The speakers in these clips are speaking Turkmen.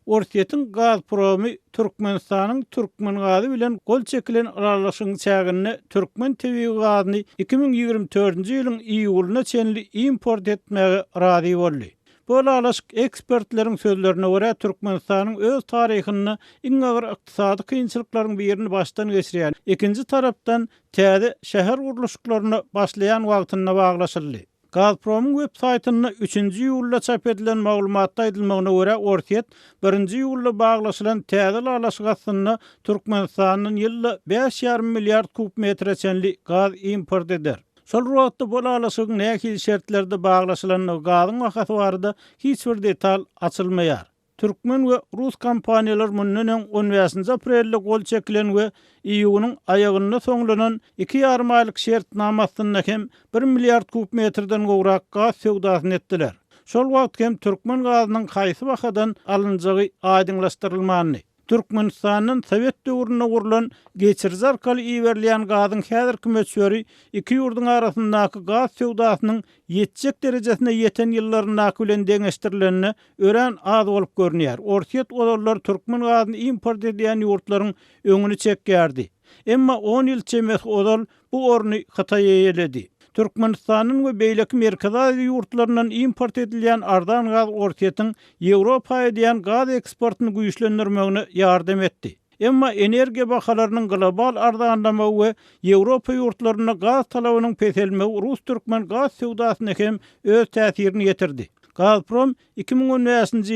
Orsiýetin Gazpromy Türkmenistanyň Türkmen gazy bilen gol çekilen aralaşygyň çägini Türkmen tebii gazyny 2024-nji ýylyň iýuluna çenli import etmäge razy boldy. Bu aralaşyk ekspertleriň sözlerine görä Türkmenistanyň öz taryhyny iň agyr ykdysady kynçylyklaryň birini başdan geçirýän, ikinji tarapdan täze şäher guruluşlaryny başlayan wagtyna baglaşyldy. Gazpromyň web saýtyna 3-nji ýylda çap edilen maglumatda aýdylmagyna görä Orsiýet 1-nji ýylda baglaşylan täze aralaşyk aslynda Türkmenistanyň ýylda 5,5 milliard kub metre çenli gaz import eder. Şol wagtda bu aralaşygyň nähili şertlerde baglaşylan gazyň wakaty barada hiç bir detal açylmaýar. Türkmen we Rus kompaniýalar mundan 15 aprelde gol çekilen we iýunyň aýagyna soňlanan 2,5 aýlyk şertnamasyna hem 1 milliard kub metreden gowrak gaz söwdasyny etdiler. Şol wagt hem Türkmen gazynyň haýsy wakadan alynjagy aýdyňlaşdyrylmany. Türkmenistanyň Sowet döwründe gurulan geçirji arkaly iýerleýän gazyň häzirki möçberi iki ýurduň arasyndaky gaz söwdasynyň ýetjek derejesine ýeten ýyllarynaky bilen deňeşdirilenini ören az bolup görünýär. Orsiýet olarlar Türkmen gazyny import edýän ýurtlaryň öňüni çekýärdi. Emma 10 ýyl çemek odal bu orny Hataýa eledi. Türkmenistanyň we beýleki Merkez Aziýa ýurtlarynyň import edilýän ardan gaz Orsiýetiň Ýewropaýa diýen gaz eksportyny güýçlendirmegine ýardam etdi. Emma energiýa bahalarynyň global ardanlama we Ýewropa ýurtlaryna gaz talabynyň peselmegi Rus-Türkmen gaz söwdasyna hem öz täsirini ýetirdi. Gazprom 2015-nji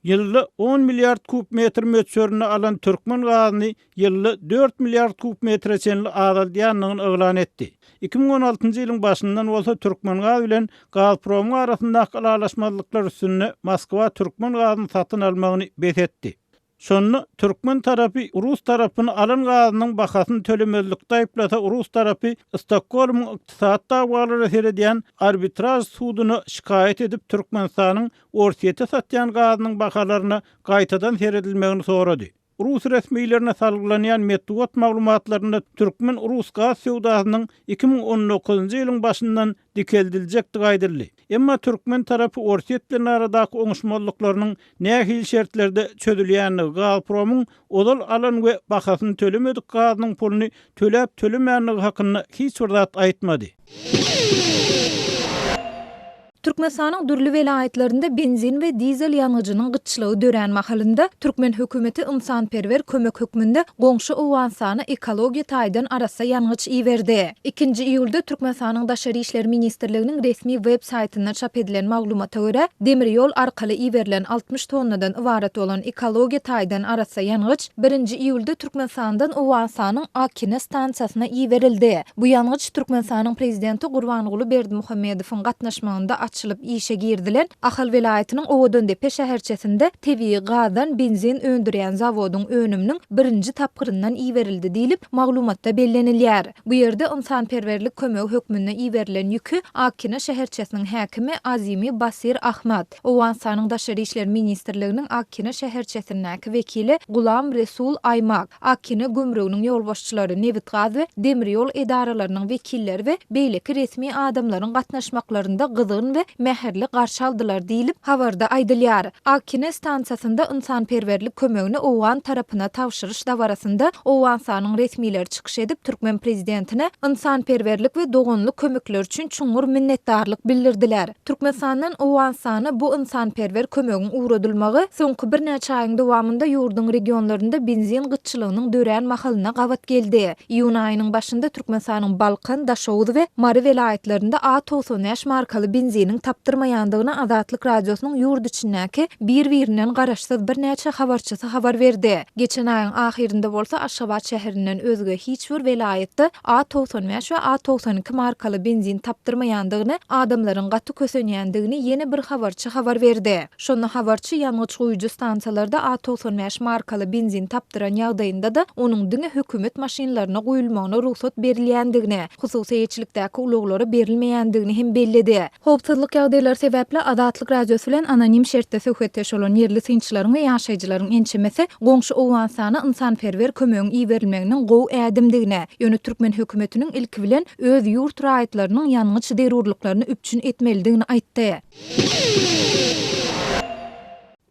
ýylda 10 milliard kub metr möçberini alan Türkmen gazyny ýylda 4 milliard kub metre çenli azaldýanyny eglan etdi. 2016-njy ýylyň başyndan bolsa Türkmen gazy bilen Gazprom arasyndaky aralaşmazlyklar üstünde Moskwa Türkmen gazyny satyn almagyny betetdi. Şonu Türkmen tarapy Rus tarapyny alan gazynyň bahasyny tölemezlikde aýplasa Rus tarapy Stokholm ykdysat dagwalary seredýän arbitraj suduny şikaýet edip Türkmenistanyň Orsiýete satýan gazynyň bahalaryny gaýtadan seredilmegini sorady. Rus resmiýetlerine salgylanyň medeniýet maglumatlarynda Türkmen Rus gaz söwdasynyň 2019-njy ýylyň başyndan dikeldiljekdi aýdyldy. Emma Türkmen tarapy Orsiýet bilen aradaky oňuşmalyklarynyň nähili şertlerde çözülýänligi Gazpromyň odal alan we bahasyny tölemedik gazynyň puluny töläp tölemänligi hakynda hiç bir zat aýtmady. Türkmenistanyň dürli welaýetlerinde benzin we dizel ýanyjynyň gyçylygy dören mahalynda Türkmen hökümeti ynsanperwer kömek hökmünde goňşy Owensany ekologiýa taýdan arasa ýanyç iýerdi. 2-nji iýulda Türkmenistanyň Daşary işler ministrliginiň resmi web saýtyna çap edilen maglumata görä, demir ýol arkaly iýerilen 60 tonnadan ibaret bolan ekologiýa taýdan arasa ýanyç 1-nji iýulda Türkmenistandan Owensanyň Akine stansiýasyna iýerildi. Bu ýanyç Türkmenistanyň prezidenti Gurbanguly Berdimuhammedowyň gatnaşmagynda açılıp işe girdilen Ahal welaýatynyň Owodondepe şäherçesinde tebii gazdan benzin öndüren zawodyň önüminiň 1-nji tapgyryndan iýerildi diýilip maglumatda bellenilýär. Bu ýerde ynsanperwerlik kömek hökmünde iýerilen ýükü Akine şäherçesiniň häkimi Azimi Basir Ahmad, Owensanyň Daşary işler ministrliginiň Akine şäherçesindäki wekili Gulam Resul Aymak, Akine gümrüğiniň ýolbaşçylary Nevit Gaz we demir ýol edaralarynyň wekilleri we beýleki resmi adamlaryň gatnaşmaklarynda gyzgyn we mäherli garşy aldylar diýilip habarda aýdylýar. Akine stansiýasynda ynsanperwerlik kömegini Owan tarapyna tawşyryş dawarasynda Owensanyň resmiýetleri çykyş edip Türkmen prezidentine ynsanperwerlik we dogonluk kömekler üçin çuňur minnetdarlyk bildirdiler. Türkmenistanyň Owensany bu ynsanperwer kömegiň uğradylmagy soňky bir näçe aýyň dowamında ýurduň regionlarynda benzin gyçylygynyň dören mahalyna gawat geldi. Iýun aýynyň başynda Türkmenistanyň Balkan, Daşowdy we Mary welaýetlerinde A95 markaly benzinin tapdyrmaýandygyna Azatlyk radiosynyň ýurt içindäki bir-birinden garaşsyz bir näçe habarçysy habar berdi. Geçen aýyň ahirinde bolsa Aşgabat şäherinden özge hiç bir welaýetde A95 we A92 markaly benzin tapdyrmaýandygyny, adamlaryň gaty kösenýändigini ýene bir habarçy habar berdi. Şonu habarçy ýanyç goýucu stansiýalarda A95 markaly benzin tapdyran ýagdaýynda da onuň diňe hökümet maşinalaryna goýulmagyna ruhsat berilýändigini, hususy ýetçilikdäki uluglary berilmeýändigini hem belledi. Howpsuzlyk ýagdaýlary sebäpli Azatlyk radiosu bilen anonim şertde söhbetdeş bolan ýerli synçylaryň we ýaşaýjylaryň ençemesi goňşy Owensany ynsanperwer kömegiň iýerilmeginiň gowy ädimdigine, ýöne Türkmen hökümetiniň ilki bilen öz ýurt raýatlarynyň ýanyç derurlyklaryny üpçün etmelidigini aýtdy.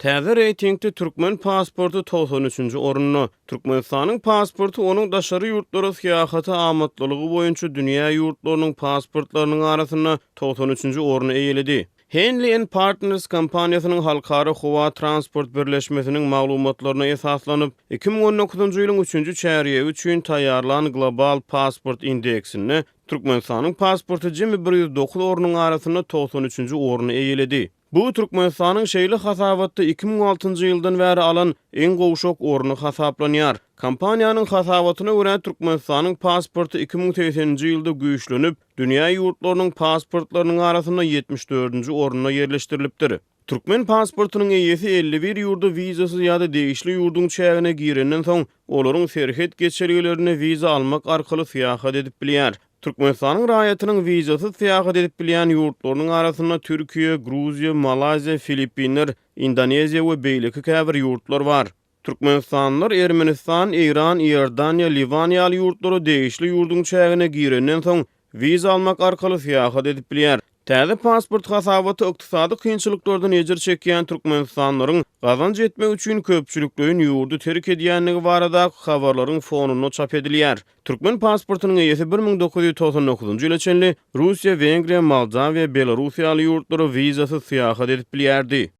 Täze reytingde Türkmen pasportu 93-nji orunny. Türkmenistanyň pasportu onuň daşary ýurtlara syýahaty amatlylygy boýunça dünýä ýurtlarynyň pasportlarynyň arasynda 93-nji oruny eýeledi. Henley & Partners kompaniýasynyň halkara howa transport birleşmesiniň maglumatlaryna esaslanyp 2019-njy ýylyň 3-nji çäreги üçin taýýarlanan global pasport indeksini Türkmenistanyň pasportu jemi 109 orunyň arasynda 93-nji oruny eýeledi. Bu Türkmenistanyň şeýle hasabatda 2006-njy ýyldan bäri alan en gowşok oruny hasaplanýar. Kompaniýanyň hasabatyna görä Türkmenistanyň pasportu 2008-nji ýylda güýçlenip, dünýä ýurtlarynyň pasportlarynyň arasynda 74-nji orunyna yerleşdirilipdir. Türkmen pasportunyň eýesi 51 ýurda wizasy ýa-da degişli ýurduň çägine girenden soň olaryň serhet geçerlilerini wiza almak arkaly syýahat edip bilýär. Türkmenistanyň raýatynyň wizasy syýahat edip bilýän ýurtlarynyň arasynda Türkiýe, Gruziýa, Malaziýa, Filipinler, Indoneziýa we beýleki käbir ýurtlar bar. Türkmenistanlylar Ermenistan, Iran, Iordaniýa, Liwan ýaly ýurtlary degişli ýurduň çägine girenden soň wiza almak arkaly syýahat edip bilýär. Täze pasport hasabaty ykdysady kynçylyklardan ejir çekýän türkmenistanlaryň gazanç etmek üçin köpçüliklerin ýurdu terk edýänligi barada habarlaryň fonuny çap edilýär. Türkmen pasportunyň eýesi 1999-njy ýyla çenli Russiýa, Wengriýa, Moldawiýa, Belarusiýa ýaly ýurtlary wizasy syýahat edip bilýärdi.